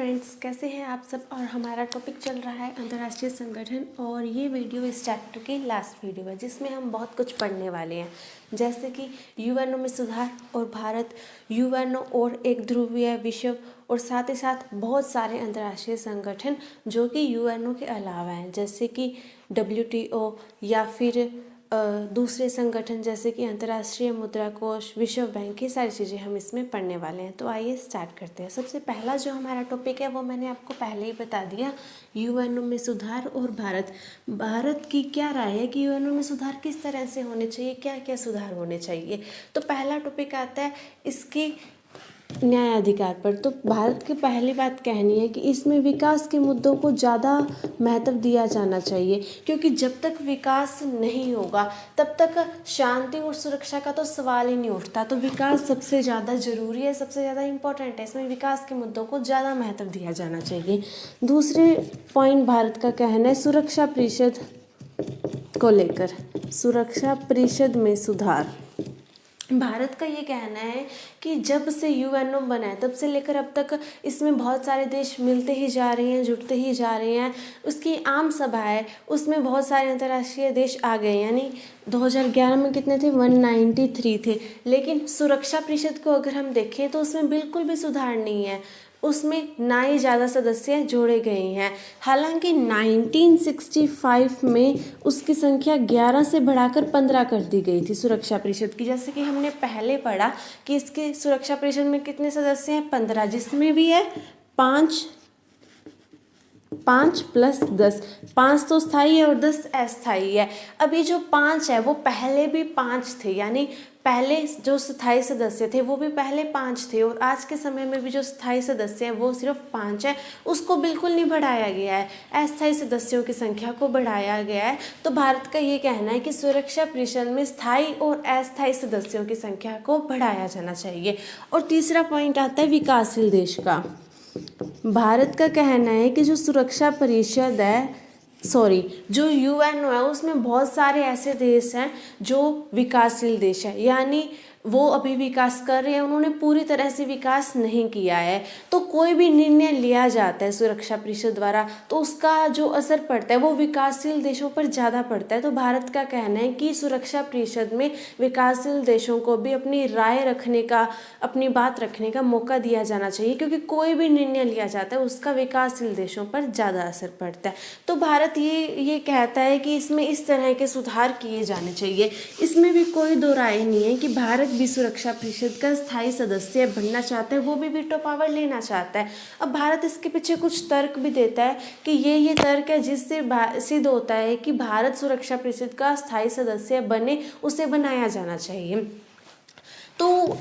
Friends, कैसे हैं आप सब। और हमारा टॉपिक चल रहा है अंतर्राष्ट्रीय संगठन और ये वीडियो इस चैप्टर की लास्ट वीडियो है जिसमें हम बहुत कुछ पढ़ने वाले हैं, जैसे कि यूएनओ में सुधार और भारत, यूएनओ और एक ध्रुवीय विश्व, और साथ ही साथ बहुत सारे अंतर्राष्ट्रीय संगठन जो कि यूएनओ के अलावा हैं, जैसे कि डब्ल्यूटीओ या फिर दूसरे संगठन जैसे कि अंतर्राष्ट्रीय मुद्रा कोष, विश्व बैंक, ये सारी चीज़ें हम इसमें पढ़ने वाले हैं। तो आइए स्टार्ट करते हैं। सबसे पहला जो हमारा टॉपिक है वो मैंने आपको पहले ही बता दिया, यूएनओ में सुधार और भारत की क्या राय है कि यूएनओ में सुधार किस तरह से होने चाहिए, क्या क्या सुधार होने चाहिए। तो पहला टॉपिक आता है इसके न्यायाधिकार पर। तो भारत की पहली बात कहनी है कि इसमें विकास के मुद्दों को ज़्यादा महत्व दिया जाना चाहिए, क्योंकि जब तक विकास नहीं होगा तब तक शांति और सुरक्षा का तो सवाल ही नहीं उठता। तो विकास सबसे ज़्यादा ज़रूरी है, सबसे ज़्यादा इम्पोर्टेंट है, इसमें विकास के मुद्दों को ज़्यादा महत्व दिया जाना चाहिए। दूसरे पॉइंट भारत का कहना है सुरक्षा परिषद को लेकर, सुरक्षा परिषद में सुधार। भारत का ये कहना है कि जब से यूएनओ बना है तब से लेकर अब तक इसमें बहुत सारे देश मिलते ही जा रहे हैं, जुड़ते ही जा रहे हैं। उसकी आम सभा है, उसमें बहुत सारे अंतर्राष्ट्रीय देश आ गए, यानी 2011 में कितने थे, 193 थे। लेकिन सुरक्षा परिषद को अगर हम देखें तो उसमें बिल्कुल भी सुधार नहीं है, उसमें ना ही ज़्यादा सदस्य जोड़े गए हैं। हालांकि 1965 में उसकी संख्या 11 से बढ़ाकर 15 कर दी गई थी सुरक्षा परिषद की। जैसे कि हमने पहले पढ़ा कि इसकी सुरक्षा परिषद में कितने सदस्य हैं, 15, जिसमें भी है 5 + 10, 5 तो स्थायी है और 10 अस्थायी है। अभी जो 5 है वो पहले भी 5 थे, यानी पहले जो स्थायी सदस्य थे वो भी पहले 5 थे, और आज के समय में भी जो स्थायी सदस्य हैं वो सिर्फ 5 है, उसको बिल्कुल नहीं बढ़ाया गया है, अस्थायी सदस्यों की संख्या को बढ़ाया गया है। तो भारत का ये कहना है कि सुरक्षा परिषद में स्थायी और अस्थायी सदस्यों की संख्या को बढ़ाया जाना चाहिए। और तीसरा पॉइंट आता है विकासशील देश का। भारत का कहना है कि जो सुरक्षा परिषद है, जो यूएनओ है, उसमें बहुत सारे ऐसे देश हैं जो विकासशील देश है, यानी वो अभी विकास कर रहे हैं, उन्होंने पूरी तरह से विकास नहीं किया है। तो कोई भी निर्णय लिया जाता है सुरक्षा परिषद द्वारा तो उसका जो असर पड़ता है वो विकासशील देशों पर ज़्यादा पड़ता है। तो भारत का कहना है कि सुरक्षा परिषद में विकासशील देशों को भी अपनी राय रखने का, अपनी बात रखने का मौका दिया जाना चाहिए, क्योंकि कोई भी निर्णय लिया जाता है उसका विकासशील देशों पर ज़्यादा असर पड़ता है। तो भारत ये कहता है कि इसमें इस तरह के सुधार किए जाने चाहिए। इसमें भी कोई दो राय नहीं है कि भारत भी सुरक्षा परिषद का स्थायी सदस्य बनना चाहता है, वो भी वीटो पावर लेना चाहता है। अब भारत इसके पीछे कुछ तर्क भी देता है कि ये तर्क है जिससे सिद्ध होता है कि भारत सुरक्षा परिषद का स्थायी सदस्य बने, उसे बनाया जाना चाहिए। तो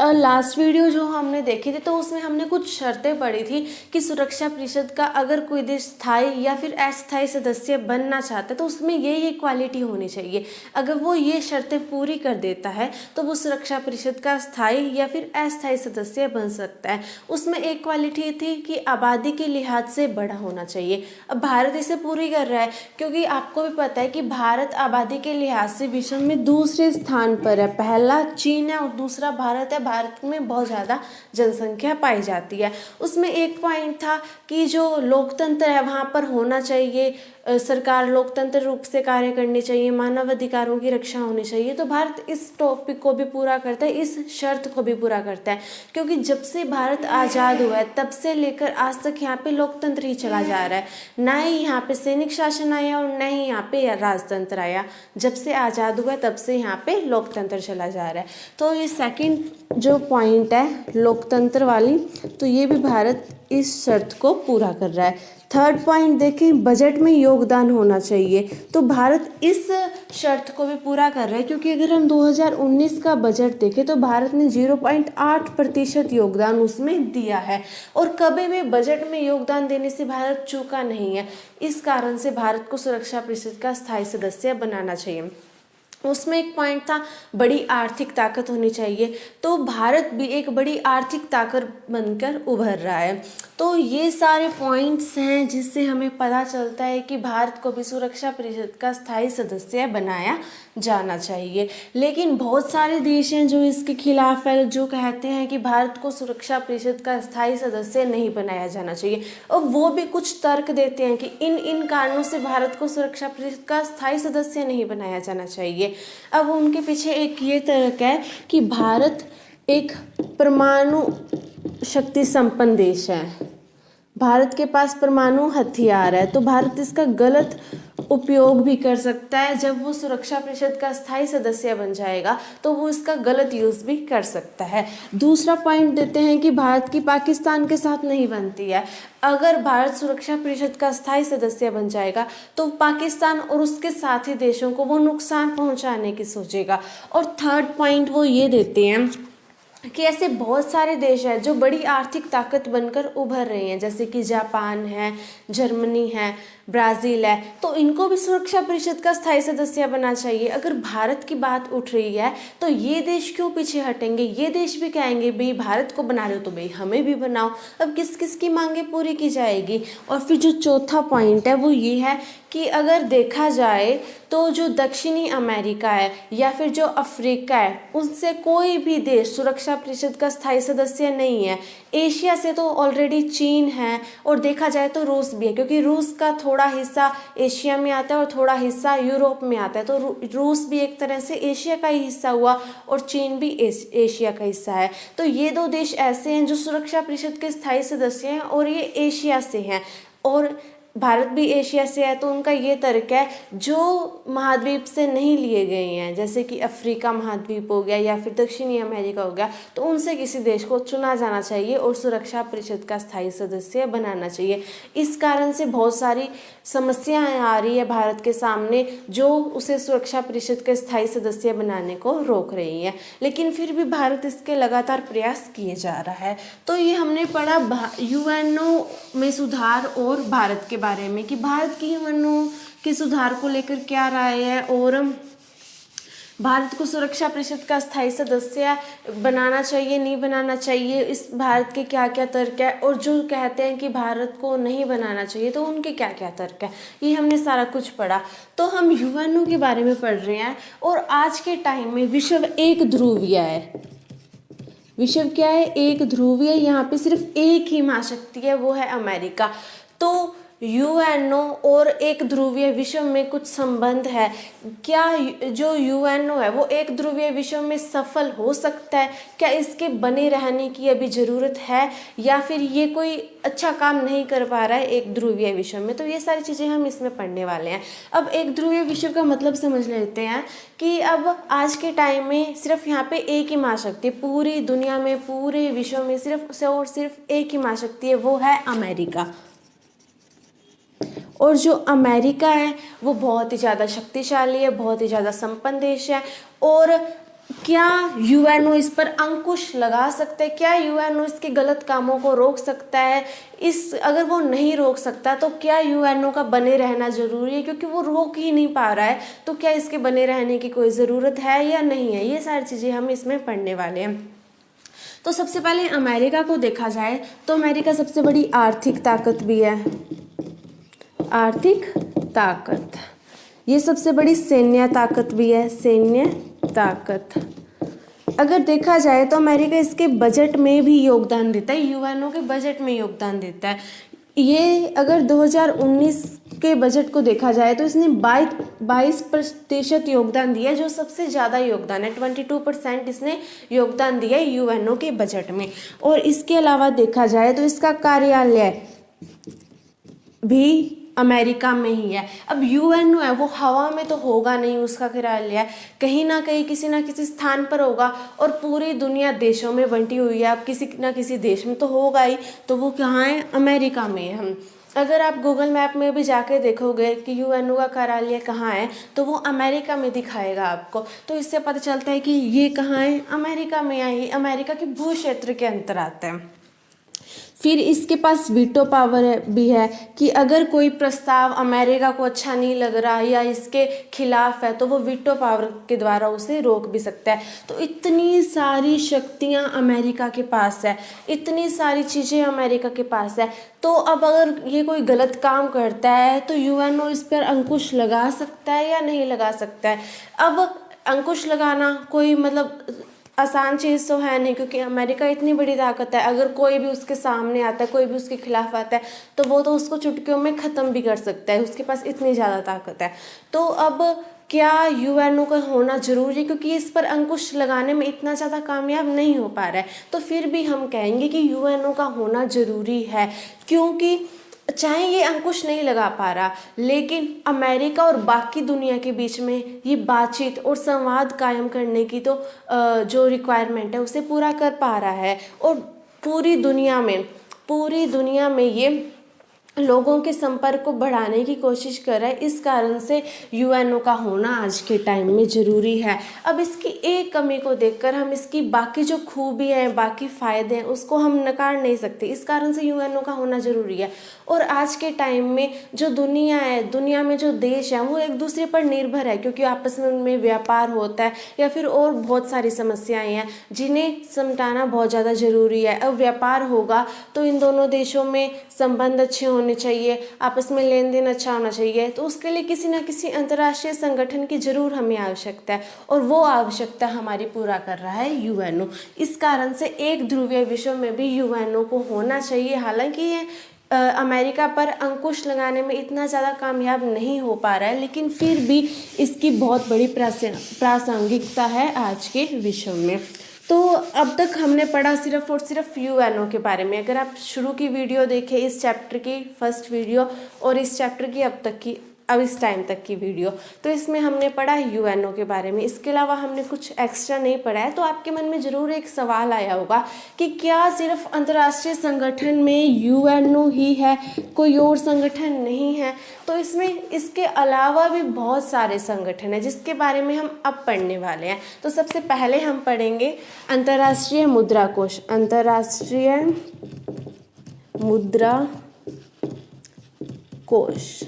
लास्ट वीडियो जो हमने देखी थी तो उसमें हमने कुछ शर्तें पढ़ी थी कि सुरक्षा परिषद का अगर कोई देश स्थायी या फिर अस्थायी सदस्य बनना चाहता है तो उसमें ये क्वालिटी होनी चाहिए। अगर वो ये शर्तें पूरी कर देता है तो वो सुरक्षा परिषद का स्थायी या फिर अस्थायी सदस्य बन सकता है। उसमें एक क्वालिटी थी कि आबादी के लिहाज से बड़ा होना चाहिए। अब भारत इसे पूरी कर रहा है, क्योंकि आपको भी पता है कि भारत आबादी के लिहाज से विश्व में दूसरे स्थान पर है। पहला चीन है और दूसरा भारत है। भारत में बहुत ज़्यादा जनसंख्या पाई जाती है। उसमें एक पॉइंट था कि जो लोकतंत्र है वहाँ पर होना चाहिए, सरकार लोकतंत्र रूप से कार्य करनी चाहिए, मानव अधिकारों की रक्षा होनी चाहिए। तो भारत इस टॉपिक को भी पूरा करता है, इस शर्त को भी पूरा करता है, क्योंकि जब से भारत आज़ाद हुआ है तब से लेकर आज तक यहाँ पे लोकतंत्र ही चला जा रहा है। ना ही यहाँ पे सैनिक शासन आया और न ही यहाँ पे राजतंत्र आया। जब से आज़ाद हुआ है तब से यहाँ पे लोकतंत्र चला जा रहा है। तो ये सेकंड जो पॉइंट है लोकतंत्र वाली, तो ये भी भारत इस शर्त को पूरा कर रहा है। थर्ड पॉइंट देखें, बजट में योगदान होना चाहिए। तो भारत इस शर्त को भी पूरा कर रहा है, क्योंकि अगर हम 2019 का बजट देखें तो भारत ने 0.8% योगदान उसमें दिया है, और कभी भी बजट में योगदान देने से भारत चूका नहीं है। इस कारण से भारत को सुरक्षा परिषद का स्थायी सदस्य बनाना चाहिए। उसमें एक पॉइंट था बड़ी आर्थिक ताकत होनी चाहिए, तो भारत भी एक बड़ी आर्थिक ताकत बनकर उभर रहा है। तो ये सारे पॉइंट्स हैं जिससे हमें पता चलता है कि भारत को भी सुरक्षा परिषद का स्थायी सदस्य बनाया जाना चाहिए। लेकिन बहुत सारे देश हैं जो इसके खिलाफ है, जो कहते हैं कि भारत को सुरक्षा परिषद का स्थायी सदस्य नहीं बनाया जाना चाहिए, और वो भी कुछ तर्क देते हैं कि इन इन कारणों से भारत को सुरक्षा परिषद का स्थायी सदस्य नहीं बनाया जाना चाहिए। अब उनके पीछे एक ये तर्क है कि भारत एक परमाणु शक्ति संपन्न देश है, भारत के पास परमाणु हथियार है, तो भारत इसका गलत उपयोग भी कर सकता है। जब वो सुरक्षा परिषद का स्थायी सदस्य बन जाएगा तो वो इसका गलत यूज़ भी कर सकता है। दूसरा पॉइंट देते हैं कि भारत की पाकिस्तान के साथ नहीं बनती है। अगर भारत सुरक्षा परिषद का स्थायी सदस्य बन जाएगा तो पाकिस्तान और उसके साथी देशों को वो नुकसान पहुंचाने की सोचेगा। और थर्ड पॉइंट वो ये देते हैं कि ऐसे बहुत सारे देश हैं जो बड़ी आर्थिक ताकत बनकर उभर रहे हैं, जैसे कि जापान है, जर्मनी है, ब्राज़ील है, तो इनको भी सुरक्षा परिषद का स्थायी सदस्य बनना चाहिए। अगर भारत की बात उठ रही है तो ये देश क्यों पीछे हटेंगे, ये देश भी कहेंगे भाई भारत को बना रहे हो तो भाई हमें भी बनाओ। अब किस किस की मांगे पूरी की जाएगी। और फिर जो चौथा पॉइंट है वो ये है कि अगर देखा जाए तो जो दक्षिणी अमेरिका है या फिर जो अफ्रीका है, उनसे कोई भी देश सुरक्षा परिषद का स्थायी सदस्य नहीं है। एशिया से तो ऑलरेडी चीन है, और देखा जाए तो रूस भी है, क्योंकि रूस का थोड़ा हिस्सा एशिया में आता है और थोड़ा हिस्सा यूरोप में आता है, तो रूस भी एक तरह से एशिया का ही हिस्सा हुआ और चीन भी एशिया का हिस्सा है। तो ये दो देश ऐसे हैं जो सुरक्षा परिषद के स्थायी सदस्य हैं और ये एशिया से हैं, और भारत भी एशिया से है। तो उनका ये तर्क है जो महाद्वीप से नहीं लिए गए हैं, जैसे कि अफ्रीका महाद्वीप हो गया या फिर दक्षिणी अमेरिका हो गया, तो उनसे किसी देश को चुना जाना चाहिए और सुरक्षा परिषद का स्थायी सदस्य बनाना चाहिए। इस कारण से बहुत सारी समस्याएं आ रही है भारत के सामने जो उसे सुरक्षा परिषद के स्थायी सदस्य बनाने को रोक रही है, लेकिन फिर भी भारत इसके लगातार प्रयास किए जा रहा है। तो ये हमने पढ़ा यूएनओ में सुधार और भारत के बारे में कि भारत की यूएनओ के सुधार को लेकर क्या राय है, और भारत को सुरक्षा परिषद का स्थायी सदस्य बनाना चाहिए नहीं बनाना चाहिए, इस भारत के क्या क्या तर्क है, और जो कहते हैं कि भारत को नहीं बनाना चाहिए तो उनके क्या क्या तर्क है, ये हमने सारा कुछ पढ़ा। तो हम यूएनओ के बारे में पढ़ रहे हैं, और आज के टाइम में विश्व एक ध्रुवीय है। विश्व क्या है? एक ध्रुवीय। यहाँ पे सिर्फ एक ही महाशक्ति है, वो है अमेरिका। तो यूएनओ और एक ध्रुवीय विश्व में कुछ संबंध है क्या? जो यूएनओ है वो एक ध्रुवीय विश्व में सफल हो सकता है क्या? इसके बने रहने की अभी ज़रूरत है, या फिर ये कोई अच्छा काम नहीं कर पा रहा है एक ध्रुवीय विश्व में? तो ये सारी चीज़ें हम इसमें पढ़ने वाले हैं। अब एक ध्रुवीय विश्व का मतलब समझ लेते हैं कि अब आज के टाइम में सिर्फ यहाँ पे एक ही महाशक्ति, पूरी दुनिया में पूरे विश्व में सिर्फ और सिर्फ एक ही महाशक्ति है, वो है अमेरिका। और जो अमेरिका है वो बहुत ही ज़्यादा शक्तिशाली है, बहुत ही ज़्यादा संपन्न देश है। और क्या यूएनओ इस पर अंकुश लगा सकता है? क्या यूएनओ इसके गलत कामों को रोक सकता है? अगर वो नहीं रोक सकता तो क्या यूएनओ का बने रहना ज़रूरी है? क्योंकि वो रोक ही नहीं पा रहा है, तो क्या इसके बने रहने की कोई ज़रूरत है या नहीं है? ये सारी चीज़ें हम इसमें पढ़ने वाले हैं। तो सबसे पहले अमेरिका को देखा जाए तो अमेरिका सबसे बड़ी आर्थिक ताकत भी है। आर्थिक ताकत, ये सबसे बड़ी सैन्य ताकत भी है, सैन्य ताकत। अगर देखा जाए तो अमेरिका इसके बजट में भी योगदान देता है, यूएनओ के बजट में योगदान देता है। ये अगर 2019 के बजट को देखा जाए तो इसने 22% योगदान दिया, जो सबसे ज़्यादा योगदान है। 22% इसने योगदान दिया है यूएनओ के बजट में। और इसके अलावा देखा जाए तो इसका कार्यालय भी अमेरिका में ही है। अब यूएनओ है वो हवा में तो होगा नहीं, उसका कार्यालय कहीं ना कहीं किसी ना किसी स्थान पर होगा, और पूरी दुनिया देशों में बंटी हुई है, अब किसी ना किसी देश में तो होगा ही, तो वो कहाँ है? अमेरिका में है। हम अगर आप गूगल मैप में भी जाके देखोगे कि यूएनओ का कार्यालय कहाँ है तो वो अमेरिका में दिखाएगा आपको। तो इससे पता चलता है कि ये कहाँ है? अमेरिका में है, अमेरिका के भू क्षेत्र के अंतर आता है। फिर इसके पास वीटो पावर भी है कि अगर कोई प्रस्ताव अमेरिका को अच्छा नहीं लग रहा या इसके खिलाफ है तो वो वीटो पावर के द्वारा उसे रोक भी सकता है। तो इतनी सारी शक्तियां अमेरिका के पास है, इतनी सारी चीज़ें अमेरिका के पास है। तो अब अगर ये कोई गलत काम करता है तो यूएनओ इस पर अंकुश लगा सकता है या नहीं लगा सकता है। अब अंकुश लगाना कोई मतलब आसान चीज़ तो है नहीं, क्योंकि अमेरिका इतनी बड़ी ताकत है। अगर कोई भी उसके सामने आता है, कोई भी उसके खिलाफ आता है तो वो तो उसको चुटकियों में ख़त्म भी कर सकता है, उसके पास इतनी ज़्यादा ताकत है। तो अब क्या यूएनओ का होना ज़रूरी है, क्योंकि इस पर अंकुश लगाने में इतना ज़्यादा कामयाब नहीं हो पा रहा है, तो फिर भी हम कहेंगे कि यूएनओ का होना ज़रूरी है। क्योंकि चाहे ये अंकुश नहीं लगा पा रहा, लेकिन अमेरिका और बाकी दुनिया के बीच में ये बातचीत और संवाद कायम करने की तो जो रिक्वायरमेंट है उसे पूरा कर पा रहा है। और पूरी दुनिया में ये लोगों के संपर्क को बढ़ाने की कोशिश कर रहा है। इस कारण से यूएनओ का होना आज के टाइम में ज़रूरी है। अब इसकी एक कमी को देखकर हम इसकी बाकी जो खूबी है, बाकी फ़ायदे हैं, उसको हम नकार नहीं सकते। इस कारण से यूएनओ का होना ज़रूरी है। और आज के टाइम में जो दुनिया है, दुनिया में जो देश हैं वो एक दूसरे पर निर्भर है, क्योंकि आपस में उनमें व्यापार होता है या फिर और बहुत सारी समस्याएं हैं जिन्हें समटाना बहुत ज़्यादा ज़रूरी है। अब व्यापार होगा तो इन दोनों देशों में संबंध अच्छे होने चाहिए, आपस में लेन देन अच्छा होना चाहिए। तो उसके लिए किसी न किसी अंतर्राष्ट्रीय संगठन की जरूर हमें आवश्यकता है, और वो आवश्यकता हमारी पूरा कर रहा है यूएनओ। इस कारण से एक ध्रुवीय विश्व में भी यूएनओ को होना चाहिए। हालांकि ये अमेरिका पर अंकुश लगाने में इतना ज़्यादा कामयाब नहीं हो पा रहा है, लेकिन फिर भी इसकी बहुत बड़ी प्रासंगिकता है आज के विश्व में। तो अब तक हमने पढ़ा सिर्फ और सिर्फ यूएनओ के बारे में। अगर आप शुरू की वीडियो देखें, इस चैप्टर की फर्स्ट वीडियो और इस चैप्टर की अब इस टाइम तक की वीडियो, तो इसमें हमने पढ़ा यूएनओ के बारे में। इसके अलावा हमने कुछ एक्स्ट्रा नहीं पढ़ा है। तो आपके मन में ज़रूर एक सवाल आया होगा कि क्या सिर्फ अंतर्राष्ट्रीय संगठन में यूएनओ ही है, कोई और संगठन नहीं है? तो इसमें इसके अलावा भी बहुत सारे संगठन हैं जिसके बारे में हम अब पढ़ने वाले हैं। तो सबसे पहले हम पढ़ेंगे अंतर्राष्ट्रीय मुद्रा कोष। अंतर्राष्ट्रीय मुद्रा कोष,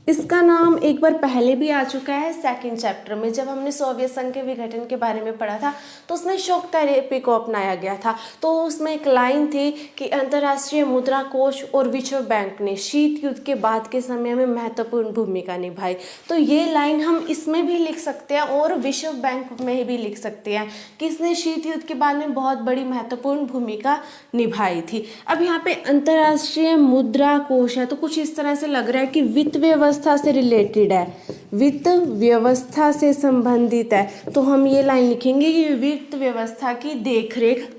इसका नाम एक बार पहले भी आ चुका है सेकंड चैप्टर में। जब हमने सोवियत संघ के विघटन के बारे में पढ़ा था तो उसमें शॉक थेरेपी को अपनाया गया था। तो उसमें एक लाइन थी कि अंतर्राष्ट्रीय मुद्रा कोष और विश्व बैंक ने शीत युद्ध के बाद के समय में महत्वपूर्ण भूमिका निभाई। तो ये लाइन हम इसमें भी लिख सकते हैं और विश्व बैंक में भी लिख सकते हैं कि इसने शीत युद्ध के बाद में बहुत बड़ी महत्वपूर्ण भूमिका निभाई थी। अब यहाँ पे अंतर्राष्ट्रीय मुद्रा कोष है तो कुछ इस तरह से लग रहा है कि वित्त व्यवस्था से रिलेटेड है, वित्त व्यवस्था से संबंधित है। तो हम ये लाइन लिखेंगे कि वित्त व्यवस्था की देखरेख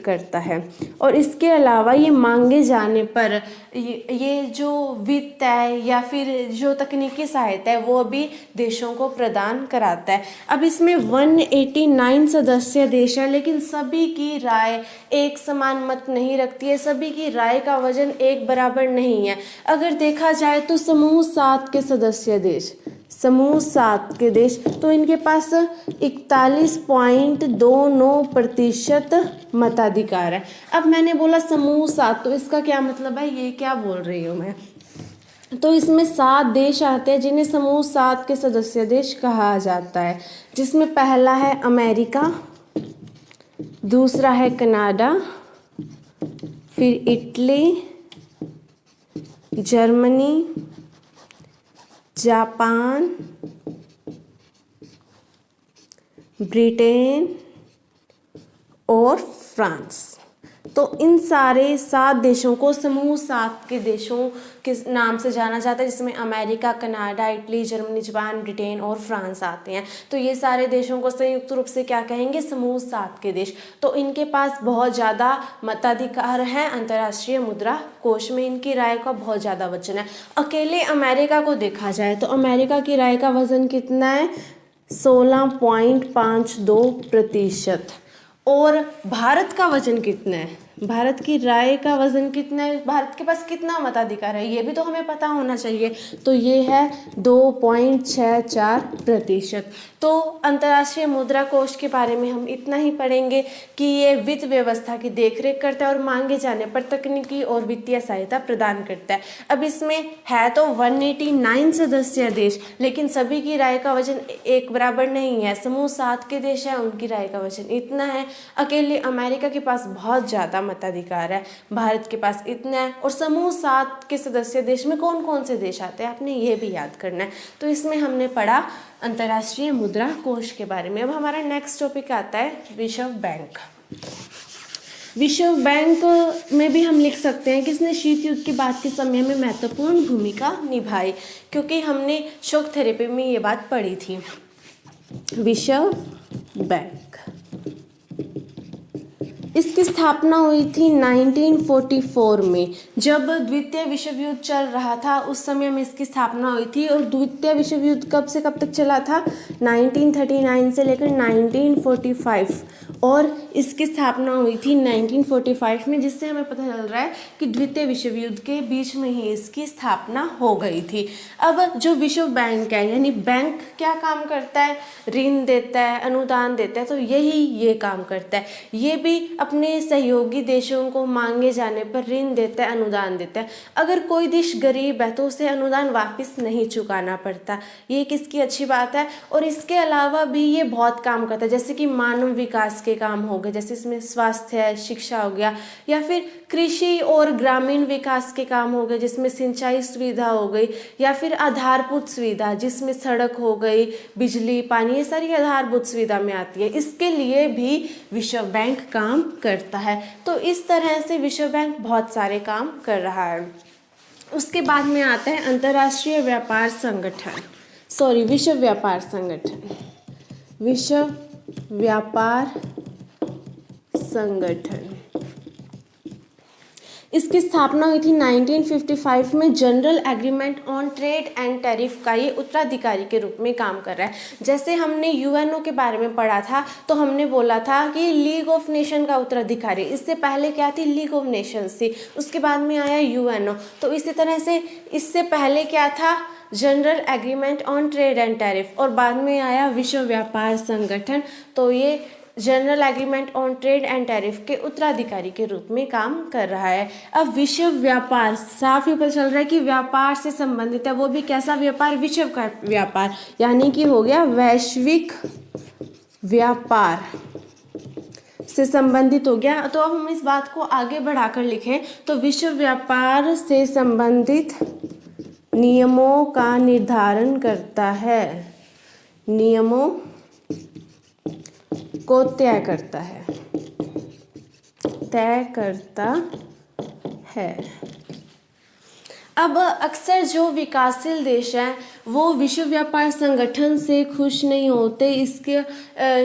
करता है। और इसके अलावा ये मांगे जाने पर ये जो वित्त है या फिर जो तकनीकी सहायता है वो भी देशों को प्रदान कराता है। अब इसमें 189 सदस्य देश है, लेकिन सभी की राय एक समान मत नहीं रखती है, सभी की राय का वजन एक बराबर नहीं है। अगर देखा जाए तो समूह 7 के सदस्य देश, समूह 7 के देश, तो इनके पास 41.29% मताधिकार है। अब मैंने बोला समूह 7, तो इसका क्या मतलब है, ये क्या बोल रही हूँ मैं? तो इसमें 7 देश आते हैं जिन्हें समूह 7 के सदस्य देश कहा जाता है, जिसमें पहला है अमेरिका, दूसरा है कनाडा, फिर इटली, जर्मनी, जापान, ब्रिटेन और फ्रांस। तो इन सारे 7 देशों को समूह 7 के देशों के नाम से जाना जाता है, जिसमें America, Canada, Italy, Germany, Japan, Britain और फ्रांस आते हैं। तो ये सारे देशों को संयुक्त रूप से क्या कहेंगे, समूह 7 के देश। तो इनके पास बहुत ज़्यादा मताधिकार है अंतर्राष्ट्रीय मुद्रा कोष में, इनकी राय का बहुत ज़्यादा वजन है। अकेले अमेरिका को देखा जाए तो अमेरिका की राय का वजन कितना है, 16.52%। और भारत का वजन कितना है, भारत की राय का वजन कितना है, भारत के पास कितना मताधिकार है, ये भी तो हमें पता होना चाहिए। तो ये है 2.64%। तो अंतर्राष्ट्रीय मुद्रा कोष के बारे में हम इतना ही पढ़ेंगे कि ये वित्त व्यवस्था की देखरेख करता है और मांगे जाने पर तकनीकी और वित्तीय सहायता प्रदान करता है। अब इसमें है तो 189 सदस्य देश, लेकिन सभी की राय का वजन एक बराबर नहीं है। समूह 7 के देश हैं, उनकी राय का वजन इतना है। अकेले अमेरिका के पास बहुत ज़्यादा मताधिकार है, भारत के पास इतना है। और समूह 7 के सदस्य देश में कौन कौन से देश आते हैं, आपने ये भी याद करना है। तो इसमें हमने पढ़ा अंतर्राष्ट्रीय मुद्रा कोष के बारे में। अब हमारा नेक्स्ट टॉपिक आता है विश्व बैंक। विश्व बैंक में भी हम लिख सकते हैं कि इसने शीत युद्ध के बाद के समय में महत्वपूर्ण भूमिका निभाई, क्योंकि हमने शॉक थेरेपी में ये बात पढ़ी थी। विश्व बैंक, इसकी स्थापना हुई थी 1944 में, जब द्वितीय विश्व युद्ध चल रहा था उस समय में इसकी स्थापना हुई थी। और द्वितीय विश्व युद्ध कब से कब तक चला था, 1939 से लेकर 1945, और इसकी स्थापना हुई थी 1945 में, जिससे हमें पता चल रहा है कि द्वितीय विश्व युद्ध के बीच में ही इसकी स्थापना हो गई थी। अब जो विश्व बैंक है, यानी बैंक क्या काम करता है, ऋण देता है, अनुदान देता है, तो यही ये काम करता है। ये भी अपने सहयोगी देशों को मांगे जाने पर ऋण देता है, अनुदान देता है। अगर कोई देश गरीब है तो उसे अनुदान वापस नहीं चुकाना पड़ता, ये किसकी अच्छी बात है। और इसके अलावा भी ये बहुत काम करता है, जैसे कि मानव विकास के काम हो गए, जैसे इसमें स्वास्थ्य है, शिक्षा हो गया, या फिर कृषि और ग्रामीण विकास के काम हो गए जिसमें सिंचाई सुविधा हो गई, या फिर आधारभूत सुविधा जिसमें सड़क हो गई, बिजली, पानी, ये सारी आधारभूत सुविधा में आती है। इसके लिए भी विश्व बैंक काम करता है। तो इस तरह से विश्व बैंक बहुत सारे काम कर रहा है। उसके बाद में आता है अंतर्राष्ट्रीय व्यापार संगठन, विश्व व्यापार संगठन। विश्व व्यापार संगठन, इसकी स्थापना हुई थी 1955 में। General agreement on trade and tariff का ये उत्तराधिकारी के रूप में काम कर रहा है। जैसे हमने यूएनओ के बारे में पढ़ा था तो हमने बोला था कि लीग ऑफ नेशन का उत्तराधिकारी, इससे पहले क्या थी, लीग ऑफ नेशंस थी, उसके बाद में आया यूएनओ। तो इसी तरह से इससे पहले क्या था, general agreement on trade and tariff, और बाद में आया विश्व व्यापार संगठन। तो ये general agreement on trade and tariff के उत्तराधिकारी के रूप में काम कर रहा है। अब विश्व व्यापार, साफ ही पता चल रहा है कि व्यापार से संबंधित है, वो भी कैसा व्यापार, विश्व का व्यापार, यानी कि हो गया वैश्विक व्यापार से संबंधित हो गया। तो अब हम इस बात को आगे बढ़ाकर लिखें तो विश्व व्यापार से संबंधित नियमों का निर्धारण करता है, नियमों को तय करता है। अब अक्सर जो विकासशील देश हैं वो विश्व व्यापार संगठन से खुश नहीं होते, इसके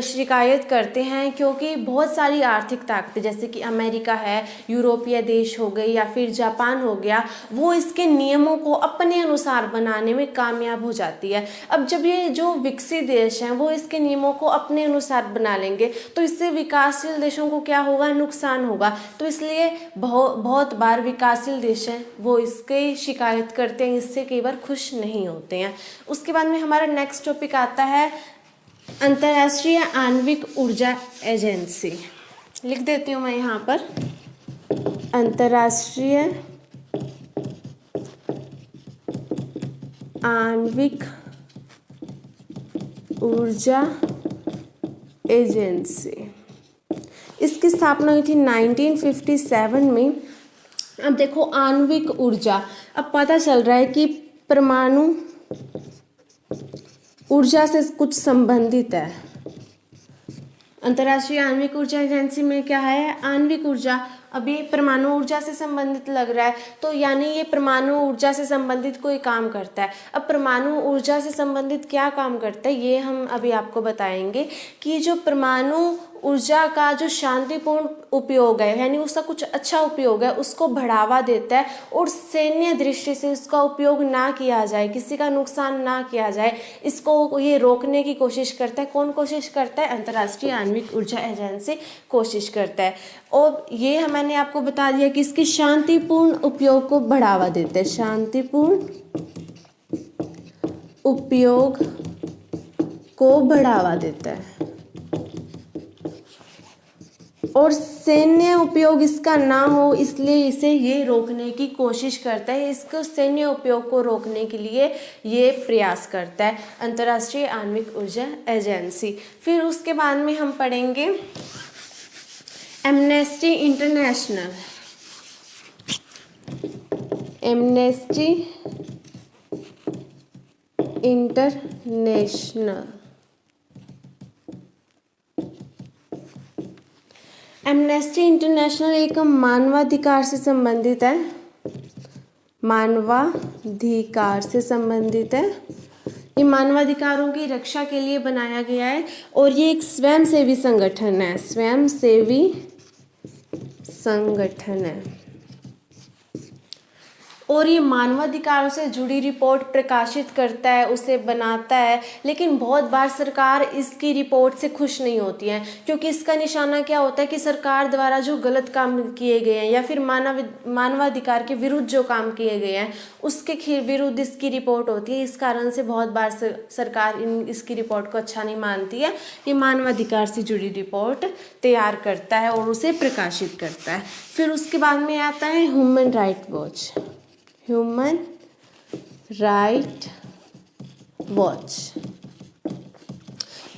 शिकायत करते हैं, क्योंकि बहुत सारी आर्थिक ताकतें जैसे कि अमेरिका है, यूरोपीय देश हो गए या फिर जापान हो गया, वो इसके नियमों को अपने अनुसार बनाने में कामयाब हो जाती है। अब जब ये जो विकसित देश हैं वो इसके नियमों को अपने अनुसार बना लेंगे तो इससे विकासशील देशों को क्या होगा, नुकसान होगा। तो इसलिए बहुत बार विकासशील देश हैं वो इसके शिकायत करते हैं, इससे कई बार खुश नहीं होते हैं। उसके बाद में हमारा नेक्स्ट टॉपिक आता है अंतर्राष्ट्रीय आणविक ऊर्जा एजेंसी। लिख देती हूँ मैं यहाँ पर, अंतर्राष्ट्रीय आणविक ऊर्जा एजेंसी, इसकी स्थापना हुई थी 1957 में। अब देखो आणविक ऊर्जा, अब पता चल रहा है कि परमाणु ऊर्जा से कुछ संबंधित है। अंतर्राष्ट्रीय आणविक ऊर्जा एजेंसी में क्या है, आणविक ऊर्जा। अभी परमाणु ऊर्जा से संबंधित लग रहा है, तो यानी ये परमाणु ऊर्जा से संबंधित कोई काम करता है। अब परमाणु ऊर्जा से संबंधित क्या काम करता है ये हम अभी आपको बताएंगे कि जो परमाणु ऊर्जा का जो शांतिपूर्ण उपयोग है, यानी उसका कुछ अच्छा उपयोग है, उसको बढ़ावा देता है और सैन्य दृष्टि से उसका उपयोग ना किया जाए, किसी का नुकसान ना किया जाए, इसको ये रोकने की कोशिश करता है। कौन कोशिश करता है? अंतर्राष्ट्रीय आणविक ऊर्जा एजेंसी कोशिश करता है। और ये मैंने आपको बता दिया कि इसकी शांतिपूर्ण उपयोग को बढ़ावा देता है, शांतिपूर्ण उपयोग को बढ़ावा देता है और सैन्य उपयोग इसका ना हो इसलिए इसे ये रोकने की कोशिश करता है। इसको सैन्य उपयोग को रोकने के लिए ये प्रयास करता है अंतर्राष्ट्रीय आणविक ऊर्जा एजेंसी। फिर उसके बाद में हम पढ़ेंगे amnesty international. Amnesty international. Amnesty international एक मानवाधिकार से संबंधित है, मानवाधिकार से संबंधित है। ये मानवाधिकारों की रक्षा के लिए बनाया गया है और ये एक स्वयंसेवी संगठन है, स्वयंसेवी संगठन है और ये मानवाधिकारों से जुड़ी रिपोर्ट प्रकाशित करता है, उसे बनाता है। लेकिन बहुत बार सरकार इसकी रिपोर्ट से खुश नहीं होती है, क्योंकि इसका निशाना क्या होता है कि सरकार द्वारा जो गलत काम किए गए हैं या फिर मानवाधिकार के विरुद्ध जो काम किए गए हैं उसके विरुद्ध इसकी रिपोर्ट होती है। इस कारण से बहुत बार सरकार इसकी रिपोर्ट को अच्छा नहीं मानती है। ये मानवाधिकार से जुड़ी रिपोर्ट तैयार करता है और उसे प्रकाशित करता है। फिर उसके बाद में आता है human right watch. Human right watch.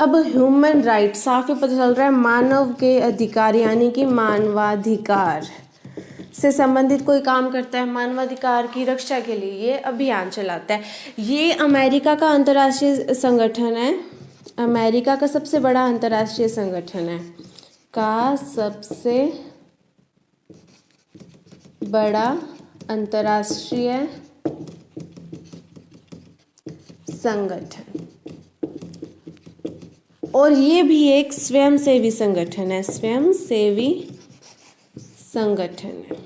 अब ह्यूमन राइट साफ ही पता चल रहा है मानव के अधिकार यानी कि मानवाधिकार से संबंधित कोई काम करता है, मानवाधिकार की रक्षा के लिए ये अभियान चलाता है। ये अमेरिका का अंतर्राष्ट्रीय संगठन है, अमेरिका का सबसे बड़ा अंतर्राष्ट्रीय संगठन है, का सबसे बड़ा अंतर्राष्ट्रीय संगठन और ये भी एक स्वयंसेवी संगठन है, स्वयंसेवी संगठन है।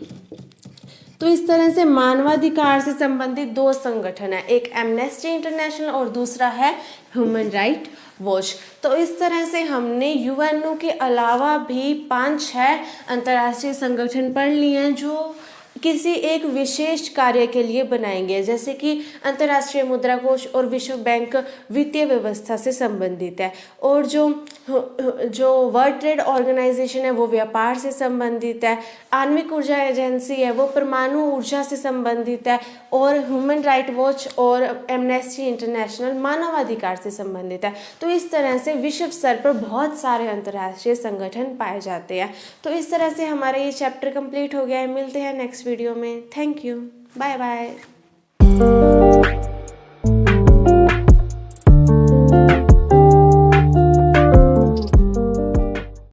तो इस तरह से मानवाधिकार से संबंधित दो संगठन है, एक एमनेस्टी इंटरनेशनल और दूसरा है ह्यूमन राइट वॉच। तो इस तरह से हमने यूएनओ के अलावा भी 5-6 अंतर्राष्ट्रीय संगठन पढ़ लिए हैं जो किसी एक विशेष कार्य के लिए बनाए गए, जैसे कि अंतर्राष्ट्रीय मुद्रा कोष और विश्व बैंक वित्तीय व्यवस्था से संबंधित है और जो वर्ल्ड ट्रेड ऑर्गेनाइजेशन है वो व्यापार से संबंधित है, आणविक ऊर्जा एजेंसी है वो परमाणु ऊर्जा से संबंधित है और ह्यूमन राइट वॉच और एमनेस्टी इंटरनेशनल मानवाधिकार से संबंधित है। तो इस तरह से विश्व स्तर पर बहुत सारे अंतर्राष्ट्रीय संगठन पाए जाते हैं। तो इस तरह से हमारा ये चैप्टर कंप्लीट हो गया है। मिलते हैं नेक्स्ट वीडियो में। Thank you, bye bye.